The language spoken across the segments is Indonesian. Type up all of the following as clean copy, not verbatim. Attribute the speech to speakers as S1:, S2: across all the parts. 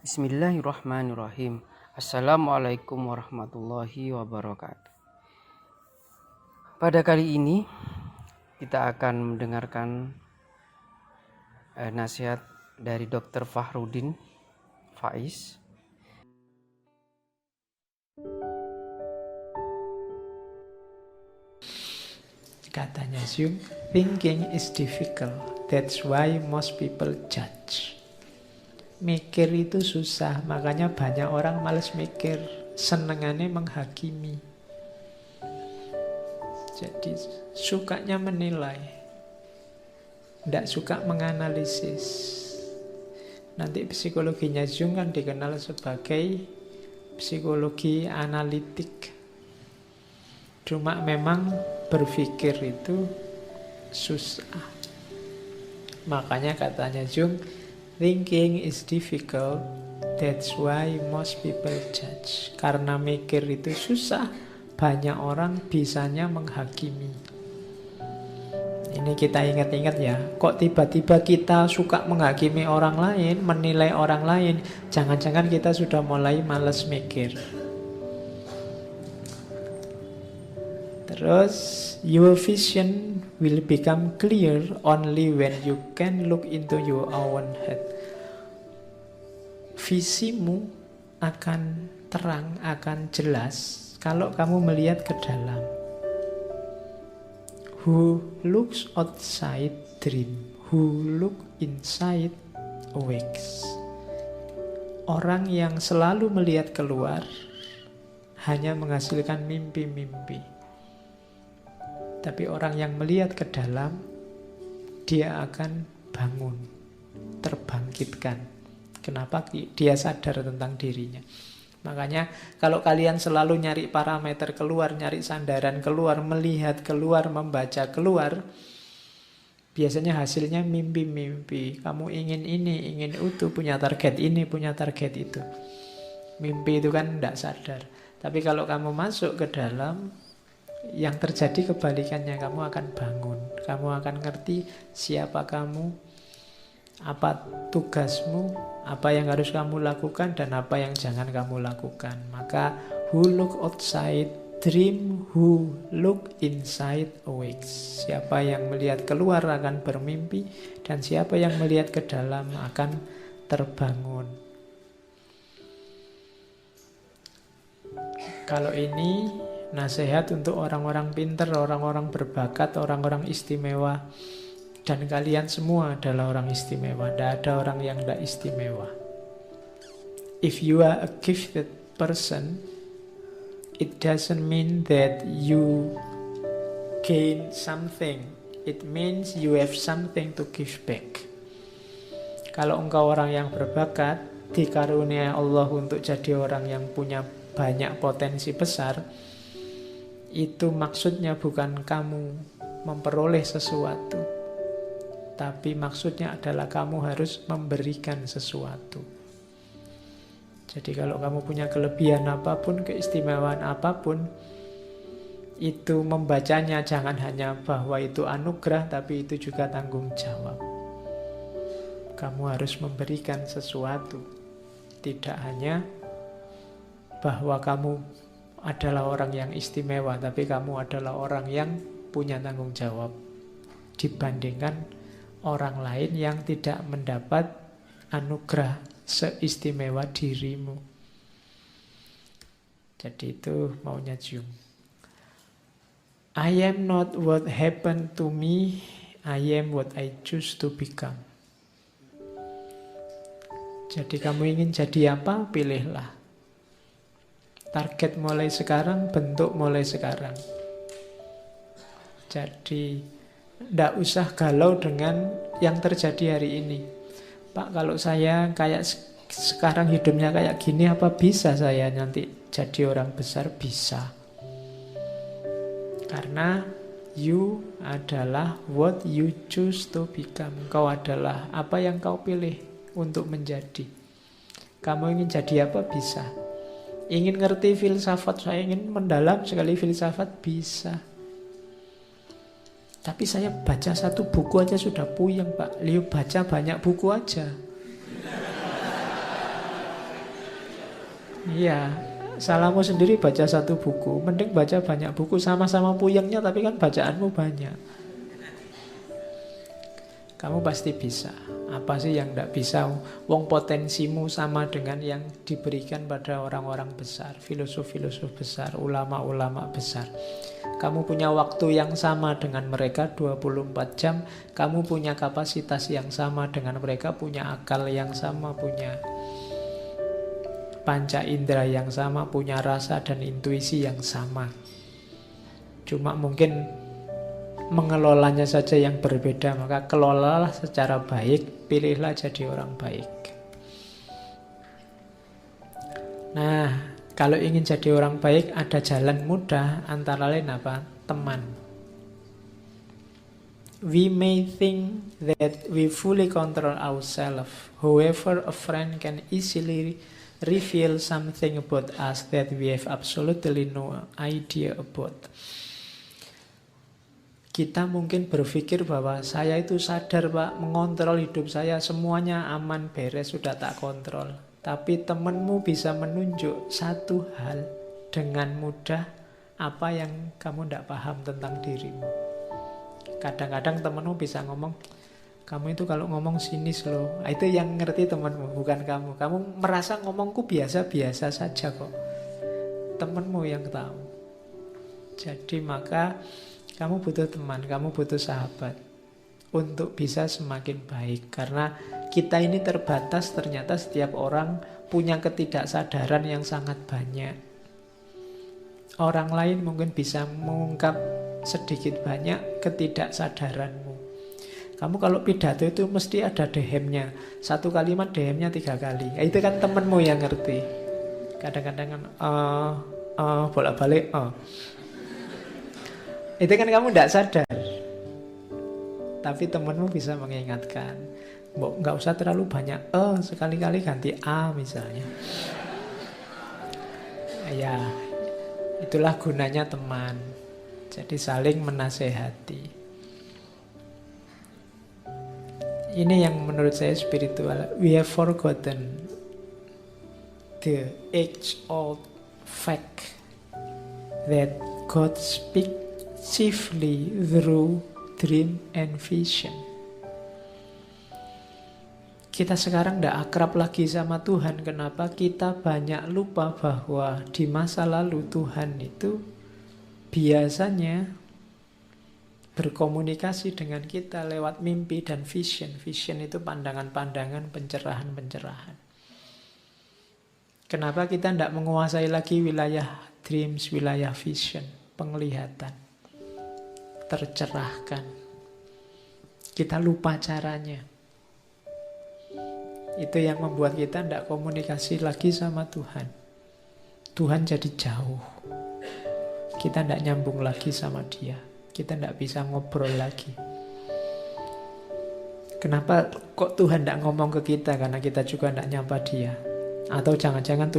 S1: Bismillahirrahmanirrahim. Assalamualaikum warahmatullahi wabarakatuh. Pada kali ini kita akan mendengarkan nasihat dari Dr. Fahrudin Faiz.
S2: Katanya Jung, thinking is difficult. That's why most people judge. Mikir itu susah, makanya banyak orang males mikir. Senengannya menghakimi. Jadi sukanya menilai. Tidak suka menganalisis. Nanti psikologinya Jung kan dikenal sebagai psikologi analitik. Cuma memang berpikir itu susah. Makanya katanya Jung, thinking is difficult, that's why most people judge. Karena mikir itu susah, banyak orang bisanya menghakimi. Ini kita ingat-ingat ya, kok tiba-tiba kita suka menghakimi orang lain, menilai orang lain. Jangan-jangan kita sudah mulai malas mikir. Terus, your vision will become clear only when you can look into your own head. Visimu akan terang, akan jelas kalau kamu melihat ke dalam. Who looks outside dream, who look inside awakes. Orang yang selalu melihat keluar hanya menghasilkan mimpi-mimpi. Tapi orang yang melihat ke dalam, dia akan bangun, terbangkitkan. Kenapa? Dia sadar tentang dirinya. Makanya kalau kalian selalu nyari parameter keluar, nyari sandaran keluar, melihat keluar, membaca keluar, biasanya hasilnya mimpi-mimpi. Kamu ingin ini, ingin itu, punya target ini, punya target itu. Mimpi itu kan tidak sadar. Tapi kalau kamu masuk ke dalam, yang terjadi kebalikannya, kamu akan bangun. Kamu akan ngerti siapa kamu, apa tugasmu, apa yang harus kamu lakukan, dan apa yang jangan kamu lakukan. Maka who look outside dream, who look inside awakes. Siapa yang melihat keluar akan bermimpi, dan siapa yang melihat ke dalam akan terbangun. Kalau ini nasihat untuk orang-orang pintar, orang-orang berbakat, orang-orang istimewa. Dan kalian semua adalah orang istimewa. Tidak ada orang yang tidak istimewa. If you are a gifted person, it doesn't mean that you gain something. It means you have something to give back. Kalau engkau orang yang berbakat, dikaruniai Allah untuk jadi orang yang punya banyak potensi besar, itu maksudnya bukan kamu memperoleh sesuatu, tapi maksudnya adalah kamu harus memberikan sesuatu. Jadi kalau kamu punya kelebihan apapun, keistimewaan apapun, itu membacanya jangan hanya bahwa itu anugerah, tapi itu juga tanggung jawab. Kamu harus memberikan sesuatu. Tidak hanya bahwa kamu adalah orang yang istimewa, tapi kamu adalah orang yang punya tanggung jawab dibandingkan orang lain yang tidak mendapat anugerah seistimewa dirimu. Jadi itu maunya Jung. I am not what happened to me, I am what I choose to become. Jadi kamu ingin jadi apa? Pilihlah. Target mulai sekarang, bentuk mulai sekarang. Jadi tidak usah galau dengan yang terjadi hari ini. Pak, kalau saya kayak sekarang hidupnya kayak gini, apa bisa saya nanti jadi orang besar? Bisa. Karena you adalah what you choose to become. Kau adalah apa yang kau pilih untuk menjadi. Kamu ingin jadi apa? Bisa. Ingin ngerti filsafat, saya ingin mendalam sekali filsafat, bisa. Tapi saya baca satu buku aja sudah puyeng, Pak. Liu baca banyak buku aja. Iya, salahmu sendiri baca satu buku, mending baca banyak buku sama-sama puyengnya tapi kan bacaanmu banyak. Kamu pasti bisa. Apa sih yang tidak bisa? Wong potensimu sama dengan yang diberikan pada orang-orang besar, filosof-filosof besar, ulama-ulama besar. Kamu punya waktu yang sama dengan mereka 24 jam. Kamu punya kapasitas yang sama dengan mereka, punya akal yang sama, punya panca indera yang sama, punya rasa dan intuisi yang sama. Cuma mungkin mengelolanya saja yang berbeda. Maka kelolalah secara baik, pilihlah jadi orang baik. Nah, kalau ingin jadi orang baik ada jalan mudah, antara lain apa? Teman. We may think that we fully control ourselves. However, a friend can easily reveal something about us that we have absolutely no idea about. Kita mungkin berpikir bahwa saya itu sadar Pak, mengontrol hidup saya, semuanya aman, beres, sudah tak kontrol. Tapi temanmu bisa menunjuk satu hal dengan mudah apa yang kamu tidak paham tentang dirimu. Kadang-kadang temanmu bisa ngomong, kamu itu kalau ngomong sinis loh. Itu yang ngerti temanmu, bukan kamu. Kamu merasa ngomongku biasa-biasa saja kok. Temanmu yang tahu. Jadi maka kamu butuh teman, kamu butuh sahabat untuk bisa semakin baik. Karena kita ini terbatas, ternyata setiap orang punya ketidaksadaran yang sangat banyak. Orang lain mungkin bisa mengungkap sedikit banyak ketidaksadaranmu. Kamu kalau pidato itu mesti ada DM-nya. Satu kalimat DM-nya 3 kali. Itu kan temenmu yang ngerti. Kadang-kadang kan bolak-balik itu kan kamu tidak sadar. Tapi temenmu bisa mengingatkan. Mbok nggak usah terlalu banyak sekali-kali ganti A misalnya. Ya, itulah gunanya teman. Jadi saling menasehati. Ini yang menurut saya spiritual. We have forgotten the age-old fact that God speaks chiefly through dream and vision. Kita sekarang tidak akrab lagi sama Tuhan. Kenapa? Kita banyak lupa bahwa di masa lalu Tuhan itu biasanya berkomunikasi dengan kita lewat mimpi dan vision. Vision itu pandangan-pandangan, pencerahan-pencerahan. Kenapa kita tidak menguasai lagi wilayah dreams, wilayah vision, penglihatan? Tercerahkan. Kita lupa caranya. Itu yang membuat kita tidak komunikasi lagi sama Tuhan. Tuhan jadi jauh. Kita tidak nyambung lagi sama Dia. Kita tidak bisa ngobrol lagi. Kenapa kok Tuhan tidak ngomong ke kita? Karena kita juga tidak nyapa Dia. Atau jangan-jangan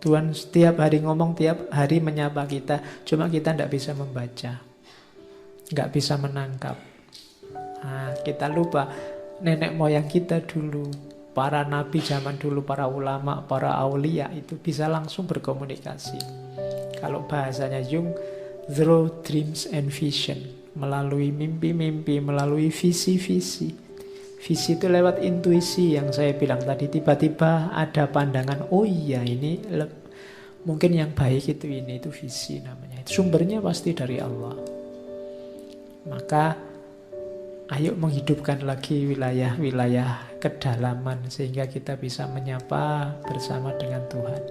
S2: Tuhan setiap hari ngomong, tiap hari menyapa kita. Cuma kita tidak bisa membaca. Nggak bisa menangkap. Kita lupa nenek moyang kita dulu, para nabi zaman dulu, para ulama, para aulia itu bisa langsung berkomunikasi. Kalau bahasanya Jung, through dreams and vision, melalui mimpi-mimpi, melalui visi-visi. Visi itu lewat intuisi yang saya bilang tadi. Tiba-tiba ada pandangan, oh iya ini mungkin yang baik itu visi namanya. Sumbernya pasti dari Allah. Maka ayo menghidupkan lagi wilayah-wilayah kedalaman sehingga kita bisa menyapa bersama dengan Tuhan.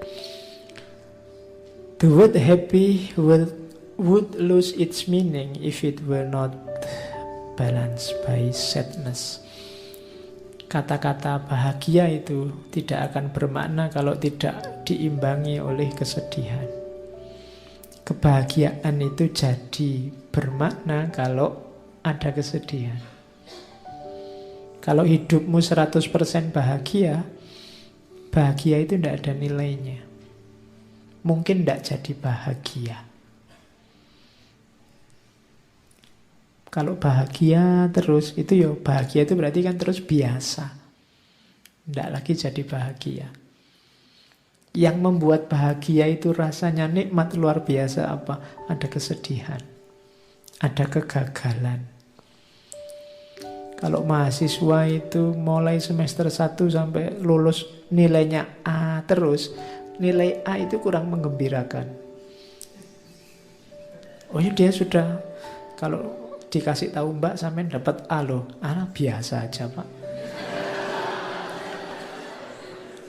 S2: The word happy would lose its meaning if it were not balanced by sadness. Kata-kata bahagia itu tidak akan bermakna kalau tidak diimbangi oleh kesedihan. Kebahagiaan itu jadi bermakna kalau ada kesedihan. Kalau hidupmu 100% bahagia, bahagia itu tidak ada nilainya. Mungkin tidak jadi bahagia. Kalau bahagia terus, itu ya bahagia itu berarti kan terus biasa. Tidak lagi jadi bahagia. Yang membuat bahagia itu rasanya nikmat luar biasa apa? Ada kesedihan, ada kegagalan. Kalau mahasiswa itu mulai semester 1 sampai lulus nilainya A terus, nilai A itu kurang menggembirakan. Oh ya, dia sudah, kalau dikasih tahu Mbak sampean dapat A loh, biasa aja Pak.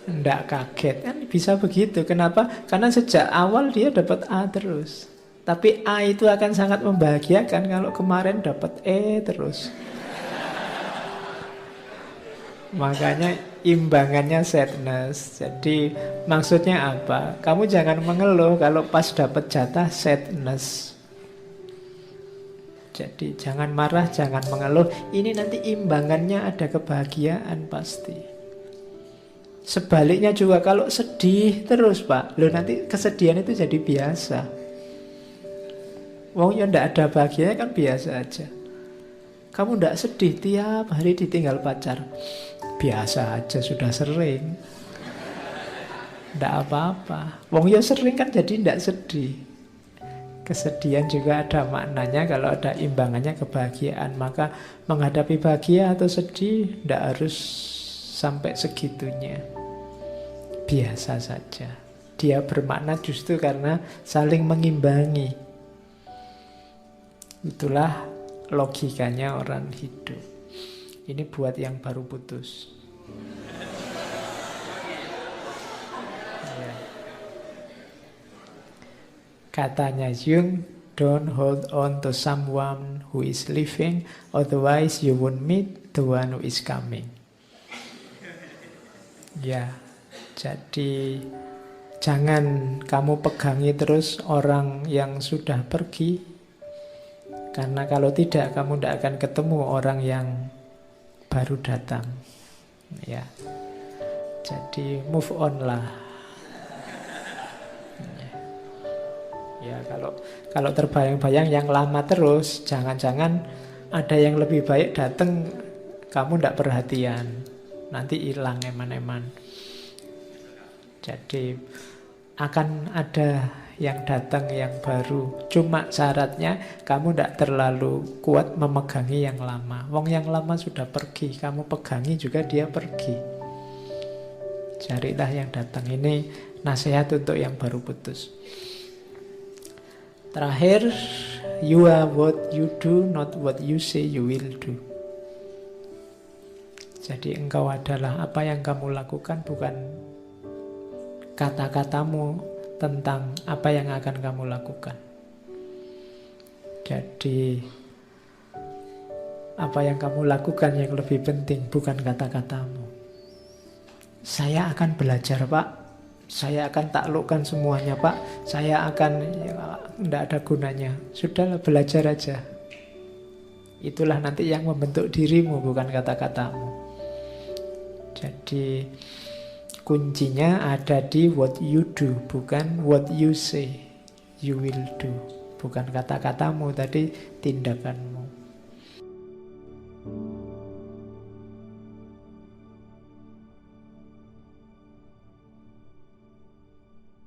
S2: Nggak kaget kan, bisa begitu. Kenapa? Karena sejak awal dia dapat A terus. Tapi A itu akan sangat membahagiakan kalau kemarin dapat E terus. Makanya imbangannya sadness. Jadi maksudnya apa? Kamu jangan mengeluh kalau pas dapat jatah sadness. Jadi jangan marah, jangan mengeluh. Ini nanti imbangannya ada kebahagiaan pasti. Sebaliknya juga kalau sedih terus Pak, nanti kesedihan itu jadi biasa. Wong ya ndak ada bahagianya kan biasa aja. Kamu ndak sedih tiap hari ditinggal pacar, biasa aja, sudah sering. Ndak apa-apa. Wong ya sering kan jadi ndak sedih. Kesedihan juga ada maknanya kalau ada imbangannya kebahagiaan. Maka menghadapi bahagia atau sedih ndak harus sampai segitunya. Biasa saja. Dia bermakna justru karena saling mengimbangi. Itulah logikanya orang hidup. Ini buat yang baru putus. Ya. Katanya Jung, don't hold on to someone who is leaving, otherwise you won't meet the one who is coming. Ya, jadi jangan kamu pegangi terus orang yang sudah pergi. Karena kalau tidak, kamu tidak akan ketemu orang yang baru datang. Ya, jadi move on lah. Ya, kalau terbayang-bayang yang lama terus, jangan-jangan ada yang lebih baik datang, kamu tidak perhatian. Nanti hilang eman-eman. Jadi akan ada yang datang yang baru. Cuma syaratnya kamu tidak terlalu kuat memegangi yang lama. Wong yang lama sudah pergi, kamu pegangi juga dia pergi. Carilah yang datang. Ini nasihat untuk yang baru putus. Terakhir, you are what you do, not what you say you will do. Jadi engkau adalah apa yang kamu lakukan, bukan kata-katamu tentang apa yang akan kamu lakukan. Jadi apa yang kamu lakukan yang lebih penting, bukan kata-katamu. Saya akan belajar Pak, saya akan taklukkan semuanya Pak, saya akan, tidak ada gunanya. Sudahlah, belajar aja. Itulah nanti yang membentuk dirimu, bukan kata-katamu. Jadi kuncinya ada di what you do, bukan what you say you will do. Bukan kata-katamu, tadi tindakanmu.